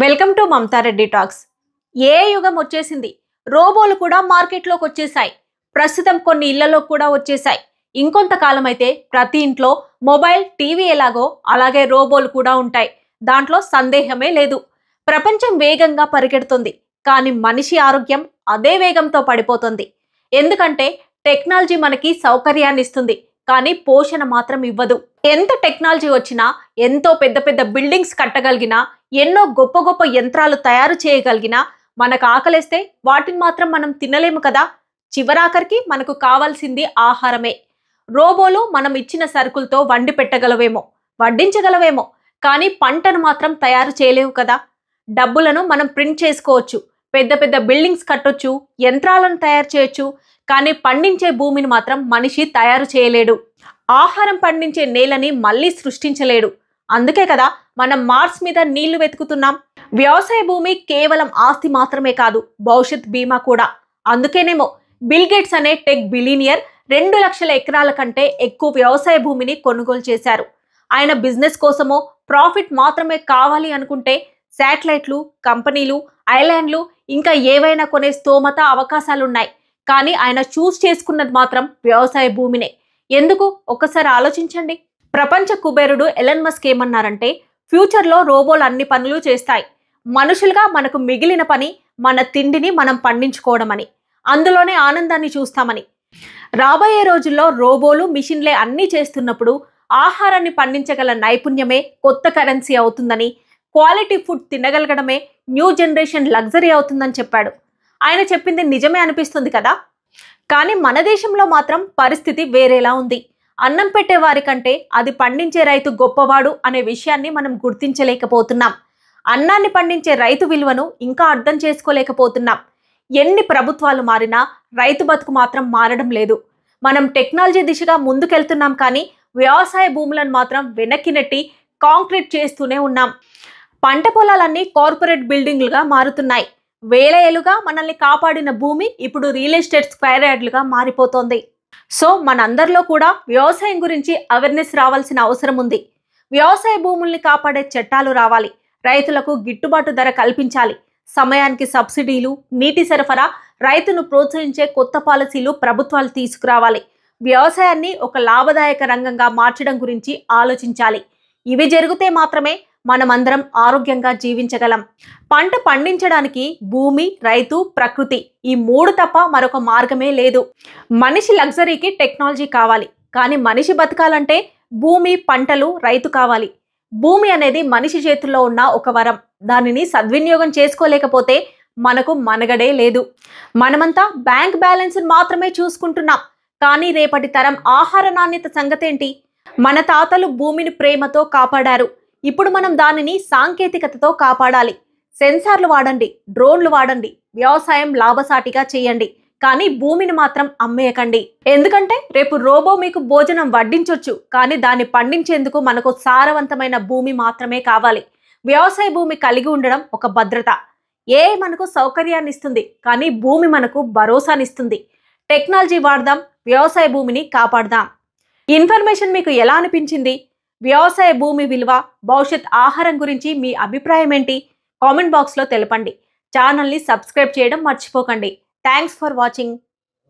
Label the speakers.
Speaker 1: Welcome to Mamata Reddy talks. ఏ యుగం వచ్చేసింది. రోబోలు కూడా మార్కెట్లోకి వచ్చేసాయి. ప్రస్తుతం కొన్ని ఇళ్లలో కూడా వచ్చేసాయి. ఇంకొంతకాలం అయితే ప్రతి ఇంట్లో మొబైల్, టీవీ ఎలాగో అలాగే రోబోలు కూడా ఉంటాయి. దాంట్లో సందేహమే లేదు. ప్రపంచం వేగంగా పరిగెడుతుంది. కానీ మనిషి ఆరోగ్యం అదే వేగంతో పడిపోతుంది. ఎందుకంటే టెక్నాలజీ మనకి సౌకర్యాన్ని ఇస్తుంది, కానీ పోషణ మాత్రం ఇవ్వదు. ఎంత టెక్నాలజీ వచ్చినా, ఎంతో పెద్ద పెద్ద బిల్డింగ్స్ కట్టగలిగినా, ఎన్నో గొప్ప గొప్ప యంత్రాలు తయారు చేయగలిగినా మనకు ఆకలేస్తే వాటిని మాత్రం మనం తినలేము కదా. చివరాఖరికి మనకు కావాల్సింది ఆహారమే. రోబోలు మనం ఇచ్చిన సరుకులతో వండి పెట్టగలవేమో, వడ్డించగలవేమో, కానీ పంటను మాత్రం తయారు చేయలేవు కదా. డబ్బులను మనం ప్రింట్ చేసుకోవచ్చు, పెద్ద పెద్ద బిల్డింగ్స్ కట్టొచ్చు, యంత్రాలను తయారు చేయొచ్చు, కానీ పండించే భూమిని మాత్రం మనిషి తయారు చేయలేడు. ఆహారం పండించే నేలని మళ్ళీ సృష్టించలేడు. అందుకే కదా మనం మార్స్ మీద నీళ్లు వెతుకుతున్నాం. వ్యవసాయ భూమి కేవలం ఆస్తి మాత్రమే కాదు, భవిష్యత్ బీమా కూడా. అందుకేనేమో బిల్ గేట్స్ అనే టెక్ బిలీనియర్ 2 లక్షల ఎకరాల కంటే ఎక్కువ వ్యవసాయ భూమిని కొనుగోలు చేశారు. ఆయన బిజినెస్ కోసమో ప్రాఫిట్ మాత్రమే కావాలి అనుకుంటే శాటిలైట్లు, కంపెనీలు, ఐలాండ్లు ఇంకా ఏవైనా కొనే స్తోమత అవకాశాలున్నాయి. కానీ ఆయన చూస్ చేసుకున్నది మాత్రం వ్యవసాయ భూమినే. ఎందుకు ఒక్కసారి ఆలోచించండి. ప్రపంచ కుబేరుడు ఎలన్ మస్క్ ఏమన్నారంటే, ఫ్యూచర్లో రోబోలు అన్ని పనులు చేస్తాయి. మనుషులుగా మనకు మిగిలిన పని మన తిండిని మనం పండించుకోవడం అని, అందులోనే ఆనందాన్ని చూస్తామని. రాబోయే రోజుల్లో రోబోలు, మిషన్లే అన్నీ చేస్తున్నప్పుడు ఆహారాన్ని పండించగల నైపుణ్యమే కొత్త కరెన్సీ అవుతుందని, క్వాలిటీ ఫుడ్ తినగలగడమే న్యూ జనరేషన్ లగ్జరీ అవుతుందని చెప్పాడు. ఆయన చెప్పింది నిజమే అనిపిస్తుంది కదా. కానీ మన దేశంలో మాత్రం పరిస్థితి వేరేలా ఉంది. అన్నం పెట్టే వారి కంటే అది పండించే రైతు గొప్పవాడు అనే విషయాన్ని మనం గుర్తించలేకపోతున్నాం. అన్నాన్ని పండించే రైతు విలువను ఇంకా అర్థం చేసుకోలేకపోతున్నాం. ఎన్ని ప్రభుత్వాలు మారినా రైతు బతుకు మాత్రం మారడం లేదు. మనం టెక్నాలజీ దిశగా ముందుకెళ్తున్నాం, కానీ వ్యవసాయ భూములను మాత్రం వెనక్కి నెట్టి కాంక్రీట్ చేస్తూనే ఉన్నాం. పంట పొలాలన్నీ కార్పొరేట్ బిల్డింగ్లుగా మారుతున్నాయి. వేల ఏళ్లుగా మనల్ని కాపాడిన భూమి ఇప్పుడు రియల్ ఎస్టేట్ స్క్వేర్ యార్డ్లుగా మారిపోతోంది. సో మనందరిలో కూడా వ్యవసాయం గురించి అవేర్నెస్ రావాల్సిన అవసరం ఉంది. వ్యవసాయ భూముల్ని కాపాడే చట్టాలు రావాలి. రైతులకు గిట్టుబాటు ధర కల్పించాలి. సమయానికి సబ్సిడీలు, నీటి సరఫరా, రైతును ప్రోత్సహించే కొత్త పాలసీలు ప్రభుత్వాలు తీసుకురావాలి. వ్యవసాయాన్ని ఒక లాభదాయక రంగంగా మార్చడం గురించి ఆలోచించాలి. ఇవి జరిగితే మాత్రమే మనమందరం ఆరోగ్యంగా జీవించగలం. పంట పండించడానికి భూమి, రైతు, ప్రకృతి ఈ 3 తప్ప మరొక మార్గమే లేదు. మనిషి లగ్జరీకి టెక్నాలజీ కావాలి, కానీ మనిషి బతకాలంటే భూమి, పంటలు, రైతు కావాలి. భూమి అనేది మనిషి చేతుల్లో ఉన్న ఒక వరం. దానిని సద్వినియోగం చేసుకోలేకపోతే మనకు మనగడే లేదు. మనమంతా బ్యాంక్ బ్యాలెన్స్ మాత్రమే చూసుకుంటున్నాం, కానీ రేపటి తరం ఆహార నాణ్యత సంగతేంటి? మన తాతలు భూమిని ప్రేమతో కాపాడారు. ఇప్పుడు మనం దానిని సాంకేతికతతో కాపాడాలి. సెన్సార్లు వాడండి, డ్రోన్లు వాడండి, వ్యవసాయం లాభసాటిగా చేయండి, కానీ భూమిని మాత్రం అమ్మేయకండి. ఎందుకంటే రేపు రోబో మీకు భోజనం వడ్డించొచ్చు, కానీ దాన్ని పండించేందుకు మనకు సారవంతమైన భూమి మాత్రమే కావాలి. వ్యవసాయ భూమి కలిగి ఉండడం ఒక భద్రత. ఏ మనకు సౌకర్యాన్ని ఇస్తుంది, కానీ భూమి మనకు భరోసానిస్తుంది. టెక్నాలజీ వాడదాం, వ్యవసాయ భూమిని కాపాడదాం. ఇన్ఫర్మేషన్ మీకు ఎలా అనిపించింది? వ్యవసాయ భూమి విలువ, భవిష్యత్ ఆహారం గురించి మీ అభిప్రాయం ఏంటి? కామెంట్ బాక్స్లో తెలపండి. ఛానల్ని సబ్స్క్రైబ్ చేయడం మర్చిపోకండి. Thanks for watching.